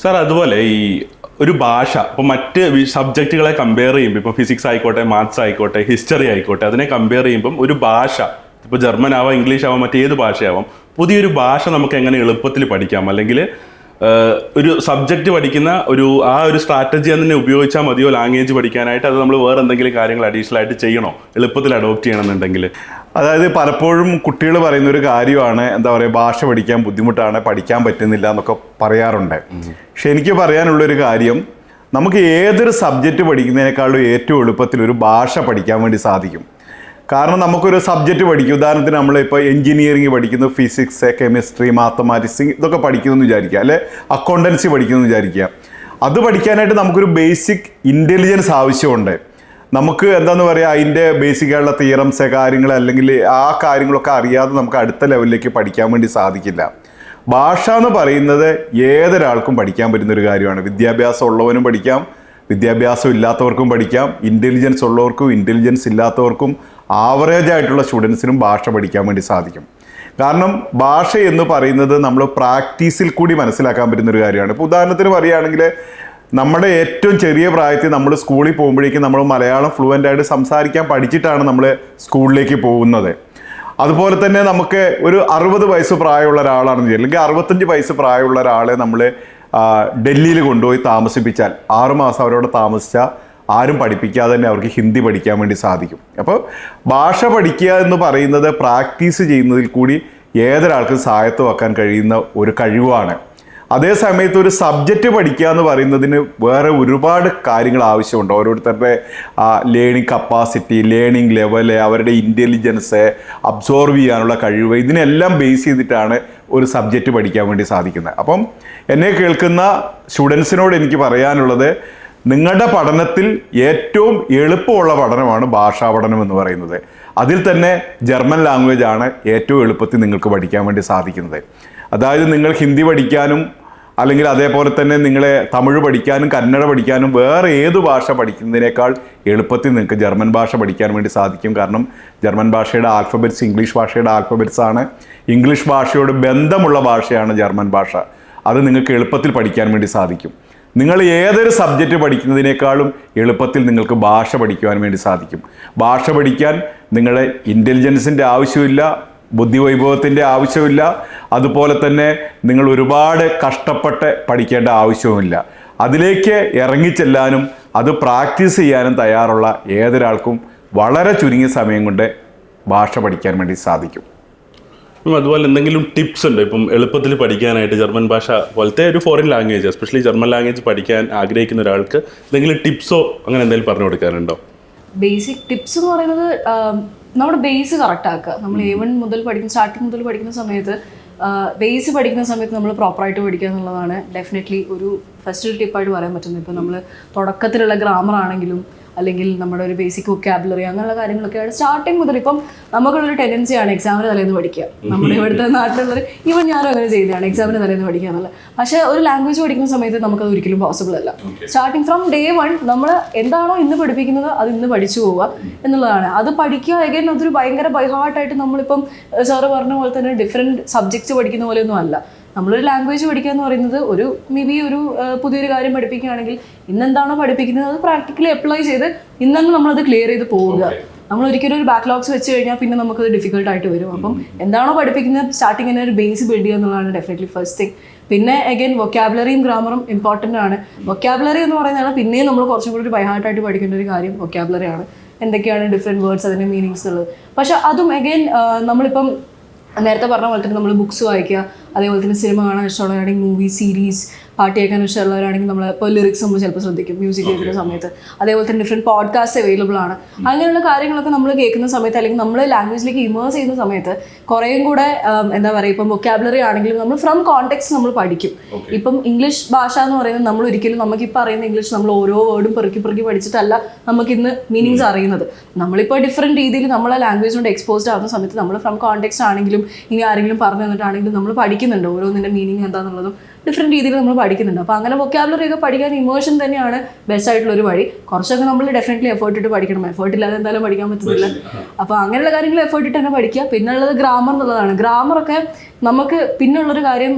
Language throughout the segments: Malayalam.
സാർ അതുപോലെ ഈ ഒരു ഭാഷ ഇപ്പോൾ മറ്റ് സബ്ജക്റ്റുകളെ കമ്പയർ ചെയ്യുമ്പോൾ ഇപ്പോൾ ഫിസിക്സ് ആയിക്കോട്ടെ, മാത്സ് ആയിക്കോട്ടെ, ഹിസ്റ്ററി ആയിക്കോട്ടെ, അതിനെ കമ്പയർ ചെയ്യുമ്പം ഒരു ഭാഷ ഇപ്പോൾ ജർമ്മൻ ആവാം, ഇംഗ്ലീഷ് ആവാം, മറ്റേത് ഭാഷയാവാം, പുതിയൊരു ഭാഷ നമുക്ക് എങ്ങനെ എളുപ്പത്തിൽ പഠിക്കാം, അല്ലെങ്കിൽ ഒരു സബ്ജക്റ്റ് പഠിക്കുന്ന ഒരു സ്ട്രാറ്റജി തന്നെ ഉപയോഗിച്ചാൽ മതിയോ ലാംഗ്വേജ് പഠിക്കാനായിട്ട്? അത് നമ്മൾ വേറെ എന്തെങ്കിലും കാര്യങ്ങൾ അഡീഷണൽ ആയിട്ട് ചെയ്യണോ എളുപ്പത്തിൽ അഡോപ്റ്റ് ചെയ്യണമെന്നുണ്ടെങ്കിൽ? അതായത് പലപ്പോഴും കുട്ടികൾ പറയുന്ന ഒരു കാര്യമാണ്, എന്താ പറയുക, ഭാഷ പഠിക്കാൻ ബുദ്ധിമുട്ടാണ്, പഠിക്കാൻ പറ്റുന്നില്ല എന്നൊക്കെ പറയാറുണ്ട്. പക്ഷെ എനിക്ക് പറയാനുള്ളൊരു കാര്യം, നമുക്ക് ഏതൊരു സബ്ജക്റ്റ് പഠിക്കുന്നതിനേക്കാളും ഏറ്റവും എളുപ്പത്തിൽ ഒരു ഭാഷ പഠിക്കാൻ വേണ്ടി സാധിക്കും. കാരണം നമുക്കൊരു സബ്ജക്റ്റ് പഠിക്കും, ഉദാഹരണത്തിന് നമ്മളിപ്പോൾ എഞ്ചിനീയറിംഗ് പഠിക്കുന്നു, ഫിസിക്സ്, കെമിസ്ട്രി, മാത്തമാറ്റിക്സ് ഇതൊക്കെ പഠിക്കുന്നു എന്ന് വിചാരിക്കുക, അല്ലെ അക്കൗണ്ടൻസി പഠിക്കുന്നു എന്ന് വിചാരിക്കുക. അത് പഠിക്കാനായിട്ട് നമുക്കൊരു ബേസിക് ഇൻ്റലിജൻസ് ആവശ്യമുണ്ട്. നമുക്ക് എന്താണെന്ന് പറയുക, അതിൻ്റെ ബേസിക്കായുള്ള തിയറംസ് കാര്യങ്ങൾ അല്ലെങ്കിൽ ആ കാര്യങ്ങളൊക്കെ അറിയാതെ നമുക്ക് അടുത്ത ലെവലിലേക്ക് പഠിക്കാൻ വേണ്ടി സാധിക്കില്ല. ഭാഷ എന്ന് പറയുന്നത് ഏതൊരാൾക്കും പഠിക്കാൻ പറ്റുന്നൊരു കാര്യമാണ്. വിദ്യാഭ്യാസം ഉള്ളവനും പഠിക്കാം, വിദ്യാഭ്യാസം ഇല്ലാത്തവർക്കും പഠിക്കാം, ഇൻ്റലിജൻസ് ഉള്ളവർക്കും ഇൻ്റലിജൻസ് ഇല്ലാത്തവർക്കും ആവറേജ് ആയിട്ടുള്ള സ്റ്റുഡൻസിനും ഭാഷ പഠിക്കാൻ വേണ്ടി സാധിക്കും. കാരണം ഭാഷ എന്ന് പറയുന്നത് നമ്മൾ പ്രാക്ടീസിൽ കൂടി മനസ്സിലാക്കാൻ പറ്റുന്നൊരു കാര്യമാണ്. ഇപ്പോൾ ഉദാഹരണത്തിന് പറയുകയാണെങ്കിൽ, നമ്മുടെ ഏറ്റവും ചെറിയ പ്രായത്തിൽ നമ്മൾ സ്കൂളിൽ പോകുമ്പോഴേക്കും നമ്മൾ മലയാളം ഫ്ലുവൻ്റ് ആയിട്ട് സംസാരിക്കാൻ പഠിച്ചിട്ടാണ് നമ്മൾ സ്കൂളിലേക്ക് പോകുന്നത്. അതുപോലെ തന്നെ നമുക്ക് ഒരു 60 വയസ്സ് പ്രായമുള്ള ഒരാളാണെന്ന്, അല്ലെങ്കിൽ 65 വയസ്സ് പ്രായമുള്ള ഒരാളെ നമ്മൾ ഡൽഹിയിൽ കൊണ്ടുപോയി താമസിപ്പിച്ചാൽ 6 മാസം അവരോട് താമസിച്ചാൽ ആരും പഠിപ്പിക്കാതെ തന്നെ അവർക്ക് ഹിന്ദി പഠിക്കാൻ വേണ്ടി സാധിക്കും. അപ്പോൾ ഭാഷ പഠിക്കുക എന്ന് പറയുന്നത് പ്രാക്ടീസ് ചെയ്യുന്നതിൽ കൂടി ഏതൊരാൾക്കും സ്വായത്തമാക്കാൻ കഴിയുന്ന ഒരു കഴിവാണ്. അതേ സമയത്ത് ഒരു സബ്ജക്റ്റ് പഠിക്കുക എന്ന് പറയുന്നതിന് വേറെ ഒരുപാട് കാര്യങ്ങൾ ആവശ്യമുണ്ട്. ഓരോരുത്തരുടെ ലേണിംഗ് കപ്പാസിറ്റി, ലേണിംഗ് ലെവല്, അവരുടെ ഇൻ്റലിജൻസ്, അബ്സോർവ് ചെയ്യാനുള്ള കഴിവ്, ഇതിനെല്ലാം ബേസ് ചെയ്തിട്ടാണ് ഒരു സബ്ജക്റ്റ് പഠിക്കാൻ വേണ്ടി സാധിക്കുന്നത്. അപ്പം എന്നെ കേൾക്കുന്ന സ്റ്റുഡൻസിനോട് എനിക്ക് പറയാനുള്ളത്, നിങ്ങളുടെ പഠനത്തിൽ ഏറ്റവും എളുപ്പമുള്ള പഠനമാണ് ഭാഷാ പഠനം എന്ന് പറയുന്നത്. അതിൽ തന്നെ ജർമ്മൻ ലാംഗ്വേജ് ആണ് ഏറ്റവും എളുപ്പത്തിൽ നിങ്ങൾക്ക് പഠിക്കാൻ വേണ്ടി സാധിക്കുന്നത്. അതായത് നിങ്ങൾ ഹിന്ദി പഠിക്കാനും അല്ലെങ്കിൽ അതേപോലെ തന്നെ നിങ്ങളെ തമിഴ് പഠിക്കാനും കന്നഡ പഠിക്കാനും വേറെ ഏത് ഭാഷ പഠിക്കുന്നതിനേക്കാൾ എളുപ്പത്തിൽ നിങ്ങൾക്ക് ജർമ്മൻ ഭാഷ പഠിക്കാൻ വേണ്ടി സാധിക്കും. കാരണം ജർമ്മൻ ഭാഷയുടെ ആൽഫബറ്റ്സ് ഇംഗ്ലീഷ് ഭാഷയുടെ ആൽഫബറ്റ്സ് ആണ്. ഇംഗ്ലീഷ് ഭാഷയോട് ബന്ധമുള്ള ഭാഷയാണ് ജർമ്മൻ ഭാഷ. അത് നിങ്ങൾക്ക് എളുപ്പത്തിൽ പഠിക്കാൻ വേണ്ടി സാധിക്കും. നിങ്ങൾ ഏതൊരു സബ്ജക്റ്റ് പഠിക്കുന്നതിനേക്കാളും എളുപ്പത്തിൽ നിങ്ങൾക്ക് ഭാഷ പഠിക്കുവാൻ വേണ്ടി സാധിക്കും. ഭാഷ പഠിക്കാൻ നിങ്ങളുടെ ഇൻ്റലിജൻസിൻ്റെ ആവശ്യമില്ല, ബുദ്ധിവൈഭവത്തിൻ്റെ ആവശ്യമില്ല, അതുപോലെ തന്നെ നിങ്ങൾ ഒരുപാട് കഷ്ടപ്പെട്ട് പഠിക്കേണ്ട ആവശ്യവുമില്ല. അതിലേക്ക് ഇറങ്ങിച്ചെല്ലാനും അത് പ്രാക്ടീസ് ചെയ്യാനും തയ്യാറുള്ള ഏതൊരാൾക്കും വളരെ ചുരുങ്ങിയ സമയം കൊണ്ട് ഭാഷ പഠിക്കാൻ വേണ്ടി സാധിക്കും. അതുപോലെ എന്തെങ്കിലും ടിപ്സ് ഉണ്ട് ഇപ്പം എളുപ്പത്തിൽ പഠിക്കാനായിട്ട് ജർമ്മൻ ഭാഷ പോലത്തെ ഒരു foreign language, especially German language പഠിക്കാൻ ആഗ്രഹിക്കുന്ന ഒരാൾക്ക് എന്തെങ്കിലും ടിപ്സോ അങ്ങനെ എന്തെങ്കിലും പറഞ്ഞു കൊടുക്കാനുണ്ടോ? ബേസിക് ടിപ്സ് എന്ന് പറയുന്നത്, നമ്മുടെ ബേസ് കറക്റ്റ് ആക്കുക. നമ്മൾ A1 മുതൽ സ്റ്റാർട്ടിങ് മുതൽ പഠിക്കുന്ന സമയത്ത് ബേസ് പഠിക്കുന്ന സമയത്ത് നമ്മൾ പ്രോപ്പറായിട്ട് പഠിക്കുക എന്നുള്ളതാണ് ഡെഫിനറ്റ്ലി ഒരു ഫസ്റ്റ് ടിപ്പായിട്ട് പറയാൻ പറ്റുന്നത്. ഇപ്പോൾ നമ്മൾ തുടക്കത്തിലുള്ള ഗ്രാമർ ആണെങ്കിലും അല്ലെങ്കിൽ നമ്മുടെ ഒരു ബേസിക് വൊക്കാബുലറി അങ്ങനെയുള്ള കാര്യങ്ങളൊക്കെയാണ് സ്റ്റാർട്ടിങ് മുതൽ. ഇപ്പം നമുക്കുള്ളൊരു ടെൻഡൻസിയാണ് എക്സാമിന് തലേന്ന് പഠിക്കുക. നമ്മുടെ ഇവിടുത്തെ നാട്ടിലുള്ളവർ, ഇവൻ ഞാനും അങ്ങനെ ചെയ്തതാണ്, എക്സാമിന് തലേന്ന് പഠിക്കുക എന്നുള്ളത്. പക്ഷേ ഒരു ലാംഗ്വേജ് പഠിക്കുന്ന സമയത്ത് നമുക്കത് ഒരിക്കലും പോസിബിൾ അല്ല. സ്റ്റാർട്ടിങ് ഫ്രം day 1 നമ്മൾ എന്താണോ ഇന്ന് പഠിപ്പിക്കുന്നത് അത് ഇന്ന് പഠിച്ചു പോവുക എന്നുള്ളതാണ്. അത് പഠിക്കുക അഗൈൻ അതൊരു ഭയങ്കര ബൈ ഹാർട്ടായിട്ട് നമ്മളിപ്പം സാറ് പറഞ്ഞ പോലെ തന്നെ ഡിഫറെൻറ്റ് സബ്ജക്ട്സ് പഠിക്കുന്ന പോലെയൊന്നും അല്ല. നമ്മളൊരു ലാംഗ്വേജ് പഠിക്കുക എന്ന് പറയുന്നത് മേ ബി ഒരു പുതിയൊരു കാര്യം പഠിപ്പിക്കുകയാണെങ്കിൽ ഇന്നെന്താണോ പഠിപ്പിക്കുന്നത് അത് പ്രാക്ടിക്കലി അപ്ലൈ ചെയ്ത് ഇന്നങ്ങ് നമ്മളത് ക്ലിയർ ചെയ്ത് പോവുക. നമ്മൾ ഒരിക്കലും ഒരു ബാക്ക്ലോഗ്സ് വെച്ച് കഴിഞ്ഞാൽ പിന്നെ നമുക്കത് ഡിഫിക്കൽട്ടായിട്ട് വരും. അപ്പം എന്താണോ പഠിപ്പിക്കുന്നത് സ്റ്റാർട്ടിങ് തന്നെ ഒരു ബേസ് ബിൽഡ് ചെയ്യുക എന്നുള്ളതാണ് ഡെഫിനറ്റ്ലി ഫസ്റ്റ് തിങ്. പിന്നെ അഗൈൻ വൊക്കാബുലറിയും ഗ്രാമറും ഇമ്പോർട്ടൻ്റ് ആണ്. വൊക്കാബുലറി എന്ന് പറയുന്നതാണ് പിന്നെയും നമ്മൾ കുറച്ചും കൂടി ഒരു ബൈഹാർട്ടായിട്ട് പഠിക്കേണ്ട ഒരു കാര്യം വൊക്കാബുലറി ആണ്. എന്തൊക്കെയാണ് ഡിഫറെൻറ്റ് വേർഡ്സ്, അതിൻ്റെ മീനിങ്സ് ഉള്ളത്. പക്ഷെ അതും അഗൈൻ നമ്മളിപ്പം നേരത്തെ പറഞ്ഞ പോലെ തന്നെ നമ്മൾ ബുക്സ് വായിക്കുക, അതേപോലെ തന്നെ സിനിമ കാണാൻ ഇഷ്ടമുള്ളവരാണെങ്കിൽ മൂവി, സീരീസ്, പാട്ട് കേൾക്കാൻ ഇഷ്ടമുള്ളവരാണെങ്കിൽ നമ്മൾ ഇപ്പോൾ ലിറിക്സ് നമ്മൾ ചിലപ്പോൾ ശ്രദ്ധിക്കും മ്യൂസിക് കേൾക്കുന്ന സമയത്ത്. അതേപോലെ തന്നെ ഡിഫറെൻറ്റ് പോഡ്കാസ്റ്റ് അവൈലബിൾ ആണ്. അങ്ങനെയുള്ള കാര്യങ്ങളൊക്കെ നമ്മൾ കേൾക്കുന്ന സമയത്ത് അല്ലെങ്കിൽ നമ്മൾ ലാംഗ്വേജിലേക്ക് ഇമേഴ്സ് ചെയ്യുന്ന സമയത്ത് കുറേയും കൂടെ എന്താ പറയുക, ഇപ്പം വൊക്കാബുലറി ആണെങ്കിലും നമ്മൾ ഫ്രം കോണ്ടെക്സ്റ്റ് നമ്മൾ പഠിക്കും. ഇപ്പം ഇംഗ്ലീഷ് ഭാഷ എന്ന് പറയുന്നത് നമ്മൾ ഒരിക്കലും നമുക്കിപ്പോൾ അറിയുന്ന ഇംഗ്ലീഷ് നമ്മൾ ഓരോ വേർഡും പെറുക്കി പഠിച്ചിട്ടല്ല നമുക്കിന്ന് മീനിങ്സ് അറിയുന്നത്. നമ്മളിപ്പോൾ ഡിഫറെൻറ്റ് രീതിയിൽ നമ്മളെ ലാംഗ്വേജ് കൊണ്ട് എക്സ്പോസ്ഡ് ആവുന്ന സമയത്ത് നമ്മൾ ഫ്രം കോണ്ടെക്സ്റ്റ് ആണെങ്കിലും ഇനി ആരെങ്കിലും പറഞ്ഞു തന്നിട്ടാണെങ്കിലും നമ്മൾ പഠിക്കുന്നുണ്ട് ഓരോന്നിൻ്റെ മീനിങ് എന്താണെന്നുള്ളതും ഡിഫറെൻറ്റ് രീതിയിൽ നമ്മൾ പഠിക്കുന്നുണ്ട്. അപ്പോൾ അങ്ങനെ വൊക്കാബുലറി ഒക്കെ പഠിക്കാൻ ഇമേഴ്ഷൻ തന്നെയാണ് ബെസ്റ്റ് ആയിട്ടുള്ള ഒരു വഴി. കുറച്ചൊക്കെ നമ്മൾ ഡെഫിനറ്റ്ലി എഫേർട്ട് ഇട്ട് പഠിക്കണം. എഫേർട്ട് ഇല്ലാതെ എന്തായാലും പഠിക്കാൻ പറ്റുന്നില്ല. അപ്പോൾ അങ്ങനെയുള്ള കാര്യങ്ങൾ എഫേർട്ട് ഇട്ട് തന്നെ പഠിക്കുക. പിന്നുള്ളത് ഗ്രാമർ എന്നുള്ളതാണ്. ഗ്രാമറൊക്കെ നമുക്ക് പിന്നുള്ളൊരു കാര്യം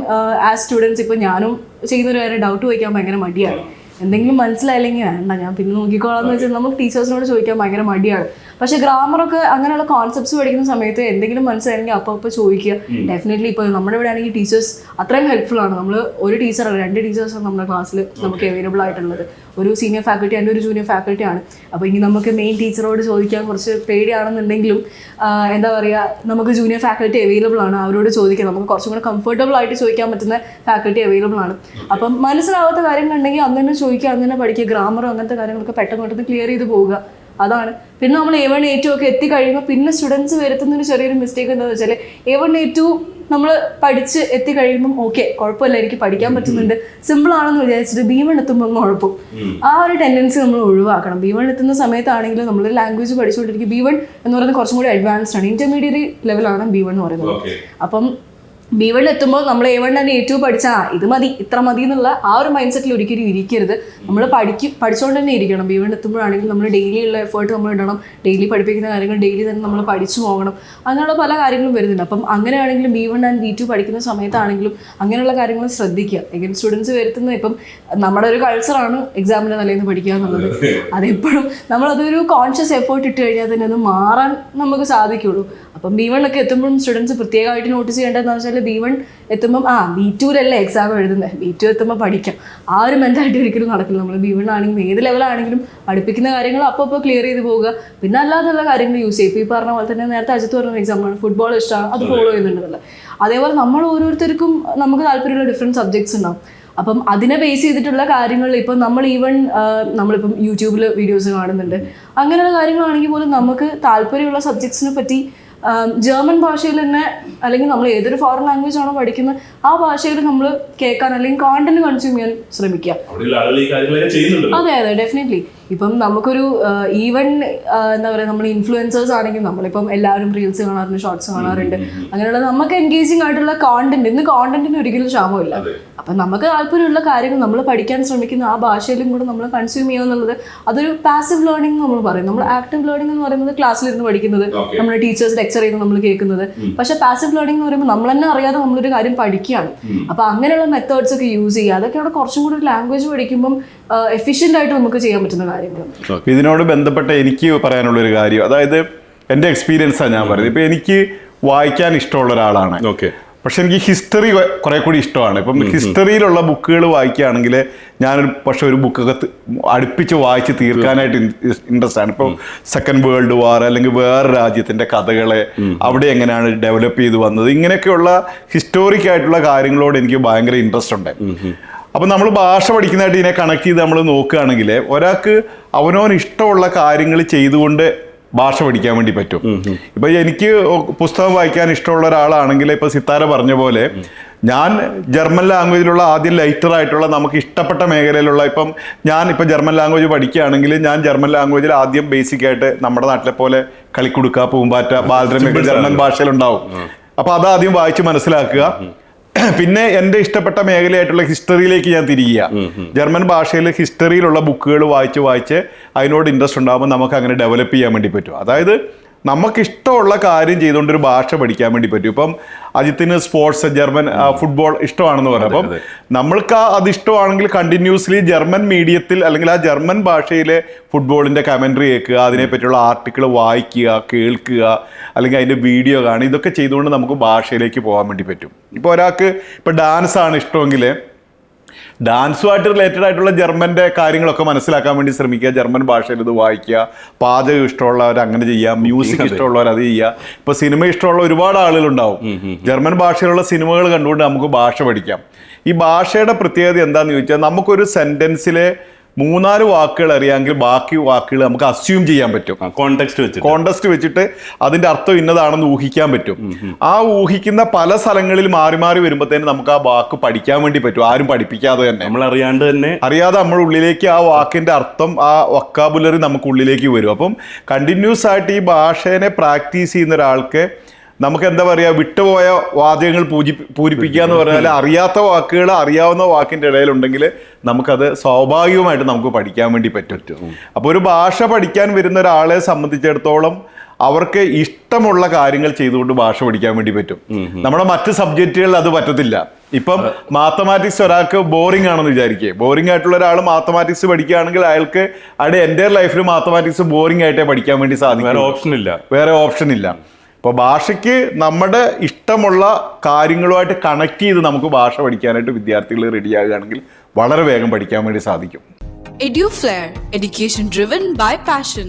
ആസ് സ്റ്റുഡൻസ്, ഇപ്പോൾ ഞാനും ചെയ്യുന്നൊരു കാര്യം ഡൗട്ട് ചോദിക്കാൻ ഭയങ്കര മടിയാണ്. എന്തെങ്കിലും മനസ്സിലായില്ലെങ്കിൽ വേണ്ട ഞാൻ പിന്നെ നോക്കിക്കോളാം എന്ന് വെച്ചാൽ നമുക്ക് ടീച്ചേഴ്സിനോട് ചോദിക്കാൻ ഭയങ്കര മടിയാണ്. പക്ഷേ ഗ്രാമറൊക്കെ അങ്ങനെയുള്ള കോൺസെപ്റ്റ്സ് പഠിക്കുന്ന സമയത്ത് എന്തെങ്കിലും മനസ്സിലായെങ്കിൽ അപ്പോൾ ചോദിക്കുക. ഡെഫിനറ്റ്ലി ഇപ്പോൾ നമ്മുടെ ഇവിടെ ആണെങ്കിൽ ടീച്ചേഴ്സ് അത്രയും ഹെൽപ്ഫുൾ ആണ്. നമ്മൾ ഒരു ടീച്ചറല്ല 2 ടീച്ചേഴ്സാണ് നമ്മുടെ ക്ലാസ്സിൽ നമുക്ക് അവൈലബിൾ ആയിട്ടുള്ളത്. ഒരു സീനിയർ ഫാക്കൽറ്റി ആൻഡ് ഒരു ജൂനിയർ ഫാക്കൽറ്റി ആണ്. അപ്പോൾ ഇനി നമുക്ക് മെയിൻ ടീച്ചറോട് ചോദിക്കാൻ കുറച്ച് പേടിയാണെന്നുണ്ടെങ്കിലും എന്താ പറയുക, നമുക്ക് ജൂനിയർ ഫാക്കൽറ്റി അവൈലബിൾ ആണ്. അവരോട് ചോദിക്കാം. നമുക്ക് കുറച്ചും കൂടെ കംഫർട്ടബിൾ ആയിട്ട് ചോദിക്കാൻ പറ്റുന്ന ഫാക്കൽറ്റി അവൈലബിൾ ആണ്. അപ്പം മനസ്സിലാവാത്ത കാര്യങ്ങളുണ്ടെങ്കിൽ അന്ന് തന്നെ ചോദിക്കുക, അന്ന് തന്നെ പഠിക്കുക. ഗ്രാമറും അങ്ങനത്തെ കാര്യങ്ങളൊക്കെ പെട്ടെന്ന് ക്ലിയർ ചെയ്ത് പോവുക. അതാണ്. പിന്നെ നമ്മൾ A1 A2 ഒക്കെ എത്തിക്കഴിയുമ്പോൾ പിന്നെ സ്റ്റുഡൻസ് വരുത്തുന്നൊരു ചെറിയൊരു മിസ്റ്റേക്ക് എന്താണെന്ന് വെച്ചാൽ A1 A2 നമ്മൾ പഠിച്ച് എത്തിക്കഴിയുമ്പം ഓക്കെ കുഴപ്പമില്ല, എനിക്ക് പഠിക്കാൻ പറ്റുന്നുണ്ട്, സിമ്പിൾ ആണെന്ന് വിചാരിച്ചിട്ട് B1 എത്തുമ്പോൾ കുഴപ്പം. ആ ഒരു ടെൻഡൻസി നമ്മൾ ഒഴിവാക്കണം. B1 എത്തുന്ന സമയത്താണെങ്കിൽ നമ്മൾ ലാംഗ്വേജ് പഠിച്ചുകൊണ്ടിരിക്കും. B1 എന്ന് പറയുന്നത് കുറച്ചും കൂടി അഡ്വാൻസ്ഡ് ആണ്. ഇന്റർമീഡിയറ്റ് ലെവലാണ് B1 എന്ന് പറയുന്നത്. അപ്പം B1 എത്തുമ്പോൾ നമ്മൾ A1 ആൻഡ് A2 പഠിച്ചാൽ ഇത് മതി, ഇത്ര മതി എന്നുള്ള ആ ഒരു മൈൻഡ് സെറ്റിൽ ഒരിക്കലും ഇരിക്കരുത്. നമ്മൾ പഠിച്ചുകൊണ്ട് തന്നെ ഇരിക്കണം. B1 എത്തുമ്പോഴാണെങ്കിൽ നമ്മൾ ഡെയിലി ഉള്ള എഫേർട്ട് നമ്മൾ ഇടണം. ഡെയിലി പഠിപ്പിക്കുന്ന കാര്യങ്ങൾ ഡെയിലി തന്നെ നമ്മൾ പഠിച്ചു പോകണം. അങ്ങനെയുള്ള പല കാര്യങ്ങളും വരുന്നുണ്ട്. അപ്പം അങ്ങനെയാണെങ്കിലും B1 ആൻഡ് B2 പഠിക്കുന്ന സമയത്താണെങ്കിലും അങ്ങനെയുള്ള കാര്യങ്ങൾ ശ്രദ്ധിക്കുക. എങ്കിലും സ്റ്റുഡൻസ് വരുത്തുന്ന ഇപ്പം നമ്മുടെ ഒരു കൾച്ചറാണ് എക്സാമിൻ്റെ തലേന്ന് പഠിക്കുക എന്നുള്ളത്. അതെപ്പോഴും നമ്മളതൊരു കോൺഷ്യസ് എഫേർട്ട് ഇട്ട് കഴിഞ്ഞാൽ തന്നെ അത് മാറാൻ നമുക്ക് സാധിക്കുള്ളൂ. അപ്പം B1 ഒക്കെ എത്തുമ്പോഴും സ്റ്റുഡൻസ് പ്രത്യേകമായിട്ട് നോട്ടീസ് ചെയ്യേണ്ടതെന്ന് വെച്ചാൽ B1 എത്തുമ്പം B2-ലല്ലേ എക്സാം എഴുതുന്നത്, B2 എത്തുമ്പോൾ പഠിക്കാം. ആ ഒരു മെൻറ്റാലിറ്റി ഒരിക്കലും നടക്കില്ല. നമ്മൾ B1 ആണെങ്കിലും ഏത് ലെവലാണെങ്കിലും പഠിപ്പിക്കുന്ന കാര്യങ്ങൾ അപ്പോൾ ക്ലിയർ ചെയ്ത് പോവുക. പിന്നെ അല്ലാതുള്ള കാര്യങ്ങൾ യൂസ് ചെയ്യും. ഇപ്പോൾ ഈ പറഞ്ഞ പോലെ തന്നെ നേരത്തെ അജിത്ത് പറഞ്ഞ എക്സാമ്പിളാണ്, ഫുട്ബോൾ ഇഷ്ടമാണ്, അത് ഫോളോ ചെയ്യുന്നുണ്ടല്ലോ. അതേപോലെ നമ്മൾ ഓരോരുത്തർക്കും നമുക്ക് താല്പര്യമുള്ള ഡിഫറെൻറ്റ് സബ്ജക്ട്സ് ഉണ്ടാവും. അപ്പം അതിനെ ബേസ് ചെയ്തിട്ടുള്ള കാര്യങ്ങൾ ഇപ്പം നമ്മളിപ്പം യൂട്യൂബിൽ വീഡിയോസ് കാണുന്നുണ്ട്. അങ്ങനെയുള്ള കാര്യങ്ങളാണെങ്കിൽ പോലും നമുക്ക് താല്പര്യമുള്ള സബ്ജക്ട്സിനെ പറ്റി ജർമ്മൻ ഭാഷയിൽ തന്നെ, അല്ലെങ്കിൽ നമ്മൾ ഏതൊരു ഫോറിൻ ലാംഗ്വേജ് ആണോ പഠിക്കുന്നത് ആ ഭാഷയിൽ നമ്മൾ കേൾക്കാൻ അല്ലെങ്കിൽ കോണ്ടന്റ് കൺസ്യൂം ചെയ്യാൻ ശ്രമിക്കുക. അതെ ഡെഫിനറ്റ്ലി. ഇപ്പം നമുക്കൊരു ഈവൻ എന്താ പറയുക, നമ്മൾ ഇൻഫ്ലുവൻസേഴ്സ് ആണെങ്കിൽ നമ്മളിപ്പം എല്ലാവരും റീൽസ് കാണാറുണ്ട്, ഷോർട്സ് കാണാറുണ്ട്. അങ്ങനെയുള്ള നമുക്ക് എൻഗേജിങ് ആയിട്ടുള്ള കോണ്ടന്റ്, ഇന്ന് കോണ്ടന്റിന് ഒരിക്കലും ക്ഷാമമില്ല. അപ്പം നമുക്ക് താല്പര്യമുള്ള കാര്യങ്ങൾ നമ്മൾ പഠിക്കാൻ ശ്രമിക്കുന്ന ആ ഭാഷയിലും കൂടെ നമ്മൾ കൺസ്യൂം ചെയ്യുക എന്നുള്ളത് അതൊരു പാസീവ് ലേണിംഗ് നമ്മൾ പറയും. നമ്മൾ ആക്റ്റീവ് ലേണിംഗ് എന്ന് പറയുന്നത് ക്ലാസ്സിലിരുന്ന് പഠിക്കുന്നത്, നമ്മുടെ ടീച്ചേഴ്സ് ലെക്ചർ ചെയ്യുന്നത് നമ്മൾ കേൾക്കുന്നത്. പക്ഷെ പാസീവ് ലേണിംഗ് എന്ന് പറയുമ്പോൾ നമ്മൾ തന്നെ അറിയാതെ നമ്മളൊരു കാര്യം പഠിക്കുകയാണ്. അപ്പം അങ്ങനെയുള്ള മെത്തേഡ്സ് ഒക്കെ യൂസ് ചെയ്യുക. അതൊക്കെയാണ് കുറച്ചും കൂടി ലാംഗ്വേജ് പഠിക്കുമ്പം എഫിഷ്യൻ്റ് ആയിട്ട് നമുക്ക് ചെയ്യാൻ പറ്റുന്ന കാര്യങ്ങൾ. ഇതിനോട് ബന്ധപ്പെട്ട എനിക്ക് പറയാനുള്ളൊരു കാര്യം, അതായത് എൻ്റെ എക്സ്പീരിയൻസാണ് ഞാൻ പറയുന്നത്. ഇപ്പം എനിക്ക് വായിക്കാൻ ഇഷ്ടമുള്ള ഒരാളാണ്. ഓക്കെ. പക്ഷെ എനിക്ക് ഹിസ്റ്ററി കുറെ കൂടി ഇഷ്ടമാണ്. ഇപ്പം ഹിസ്റ്ററിയിലുള്ള ബുക്കുകൾ വായിക്കുകയാണെങ്കിൽ ഞാനൊരു ഒരു ബുക്കൊക്കെ അടുപ്പിച്ച് വായിച്ച് തീർക്കാനായിട്ട് ഇൻട്രസ്റ്റ് ആണ്. ഇപ്പം സെക്കൻഡ് വേൾഡ് വാർ അല്ലെങ്കിൽ വേറെ രാജ്യത്തിൻ്റെ കഥകളെ അവിടെ എങ്ങനെയാണ് ഡെവലപ്പ് ചെയ്ത് വന്നത്, ഇങ്ങനെയൊക്കെയുള്ള ഹിസ്റ്റോറിക് ആയിട്ടുള്ള കാര്യങ്ങളോട് എനിക്ക് ഭയങ്കര ഇൻട്രസ്റ്റ് ഉണ്ട്. അപ്പം നമ്മൾ ഭാഷ പഠിക്കുന്നതായിട്ട് ഇതിനെ കണക്ട് ചെയ്ത് നമ്മൾ നോക്കുകയാണെങ്കിൽ ഒരാൾക്ക് അവനവന് ഇഷ്ടമുള്ള കാര്യങ്ങൾ ചെയ്തുകൊണ്ട് ഭാഷ പഠിക്കാൻ വേണ്ടി പറ്റും. ഇപ്പം എനിക്ക് പുസ്തകം വായിക്കാൻ ഇഷ്ടമുള്ള ഒരാളാണെങ്കിൽ ഇപ്പം സിത്താര പറഞ്ഞ പോലെ ഞാൻ ജർമ്മൻ ലാംഗ്വേജിലുള്ള ആദ്യം ലൈറ്ററായിട്ടുള്ള നമുക്ക് ഇഷ്ടപ്പെട്ട മേഖലയിലുള്ള ഞാനിപ്പോൾ ജർമ്മൻ ലാംഗ്വേജ് പഠിക്കുകയാണെങ്കിൽ ഞാൻ ജർമ്മൻ ലാംഗ്വേജിൽ ആദ്യം ബേസിക് ആയിട്ട് നമ്മുടെ നാട്ടിലെ പോലെ കളിക്കുടുക്ക, പൂമ്പാറ്റ, ബാലരമയൊക്കെ ജർമ്മൻ ഭാഷയിലുണ്ടാവും. അപ്പോൾ അതാദ്യം വായിച്ച് മനസ്സിലാക്കുക. പിന്നെ എൻ്റെ ഇഷ്ടപ്പെട്ട മേഖലയായിട്ടുള്ള ഹിസ്റ്ററിയിലേക്ക് ഞാൻ തിരിയുക. ജർമ്മൻ ഭാഷയിൽ ഹിസ്റ്ററിയിലുള്ള ബുക്കുകൾ വായിച്ച് അതിനോട് ഇൻട്രസ്റ്റ് ഉണ്ടാകുമ്പോൾ നമുക്ക് അങ്ങനെ ഡെവലപ്പ് ചെയ്യാൻ വേണ്ടി പറ്റും. അതായത് നമുക്കിഷ്ടമുള്ള കാര്യം ചെയ്തുകൊണ്ടൊരു ഭാഷ പഠിക്കാൻ വേണ്ടി പറ്റും. ഇപ്പം അജിത്തിന് സ്പോർട്സ്, ജർമ്മൻ ഫുട്ബോൾ ഇഷ്ടമാണെന്ന് പറയാം. അപ്പം നമ്മൾക്ക് അത് ഇഷ്ടമാണെങ്കിൽ കണ്ടിന്യൂസ്ലി ജർമ്മൻ മീഡിയത്തിൽ അല്ലെങ്കിൽ ആ ജർമ്മൻ ഭാഷയിലെ ഫുട്ബോളിൻ്റെ കമൻട്രി കേൾക്കുക, അതിനെപ്പറ്റിയുള്ള ആർട്ടിക്കിൾ വായിക്കുക, കേൾക്കുക, അല്ലെങ്കിൽ അതിൻ്റെ വീഡിയോ കാണുക. ഇതൊക്കെ ചെയ്തുകൊണ്ട് നമുക്ക് ഭാഷയിലേക്ക് പോകാൻ വേണ്ടി പറ്റും. ഇപ്പോൾ ഒരാൾക്ക് ഇപ്പോൾ ഡാൻസാണ് ഇഷ്ടമെങ്കിൽ ഡാൻസുമായിട്ട് റിലേറ്റഡ് ആയിട്ടുള്ള ജർമ്മൻ്റെ കാര്യങ്ങളൊക്കെ മനസ്സിലാക്കാൻ വേണ്ടി ശ്രമിക്കുക. ജർമ്മൻ ഭാഷയിൽ ഇത് വായിക്കുക. പാചകം ഇഷ്ടമുള്ളവർ അങ്ങനെ ചെയ്യാം, മ്യൂസിക് ഇഷ്ടമുള്ളവർ അത് ചെയ്യുക. ഇപ്പോൾ സിനിമ ഇഷ്ടമുള്ള ഒരുപാട് ആളുകളുണ്ടാവും. ജർമ്മൻ ഭാഷയിലുള്ള സിനിമകൾ കണ്ടുകൊണ്ട് നമുക്ക് ഭാഷ പഠിക്കാം. ഈ ഭാഷയുടെ പ്രത്യേകത എന്താണെന്ന് ചോദിച്ചാൽ നമുക്കൊരു സെൻറ്റൻസിലെ 3-4 വാക്കുകൾ അറിയാമെങ്കിൽ ബാക്കി വാക്കുകൾ നമുക്ക് അസ്യൂം ചെയ്യാൻ പറ്റും. കോണ്ടെക്സ്റ്റ് വെച്ചിട്ട് അതിൻ്റെ അർത്ഥം ഇന്നതാണെന്ന് ഊഹിക്കാൻ പറ്റും. ആ ഊഹിക്കുന്ന പല സ്ഥലങ്ങളിൽ മാറി മാറി വരുമ്പോഴത്തേനും നമുക്ക് ആ വാക്ക് പഠിക്കാൻ വേണ്ടി പറ്റും. ആരും പഠിപ്പിക്കാതെ തന്നെ, നമ്മൾ അറിയാതെ നമ്മുടെ ഉള്ളിലേക്ക് ആ വാക്കിൻ്റെ അർത്ഥം, ആ വൊക്കാബുലറി നമുക്ക് ഉള്ളിലേക്ക് വരും. അപ്പം കണ്ടിന്യൂസ് ആയിട്ട് ഈ ഭാഷേനെ പ്രാക്ടീസ് ചെയ്യുന്ന ഒരാൾക്ക് നമുക്ക് എന്താ പറയുക, വിട്ടുപോയ വാചകങ്ങൾ പൂരിപ്പിക്കുക എന്ന് പറഞ്ഞാൽ അറിയാത്ത വാക്കുകൾ അറിയാവുന്ന വാക്കിൻ്റെ ഇടയിലുണ്ടെങ്കിൽ നമുക്കത് സ്വാഭാവികമായിട്ട് നമുക്ക് പഠിക്കാൻ വേണ്ടി പറ്റും. അപ്പോൾ ഒരു ഭാഷ പഠിക്കാൻ വരുന്ന ഒരാളെ സംബന്ധിച്ചിടത്തോളം അവർക്ക് ഇഷ്ടമുള്ള കാര്യങ്ങൾ ചെയ്തുകൊണ്ട് ഭാഷ പഠിക്കാൻ വേണ്ടി പറ്റും. നമ്മുടെ മറ്റ് സബ്ജക്റ്റുകളിൽ അത് പറ്റത്തില്ല. ഇപ്പം മാത്തമാറ്റിക്സ് ഒരാൾക്ക് ബോറിംഗ് ആണെന്ന് വിചാരിക്കുക. ബോറിംഗ് ആയിട്ടുള്ള ഒരാൾ മാത്തമാറ്റിക്സ് പഠിക്കുകയാണെങ്കിൽ അയാൾക്ക് അയാളുടെ എൻ്റെ ലൈഫിൽ മാത്തമാറ്റിക്സ് ബോറിംഗ് ആയിട്ടേ പഠിക്കാൻ വേണ്ടി സാധിക്കും. വേറെ ഓപ്ഷൻ ഇല്ല. അപ്പോൾ ഭാഷയ്ക്ക് നമ്മുടെ ഇഷ്ടമുള്ള കാര്യങ്ങളുമായിട്ട് കണക്ട് ചെയ്ത് നമുക്ക് ഭാഷ പഠിക്കാനായിട്ട് വിദ്യാർത്ഥികൾ റെഡിയാകുകയാണെങ്കിൽ വളരെ വേഗം പഠിക്കാൻ വേണ്ടി സാധിക്കും. EduFlair, education driven by passion.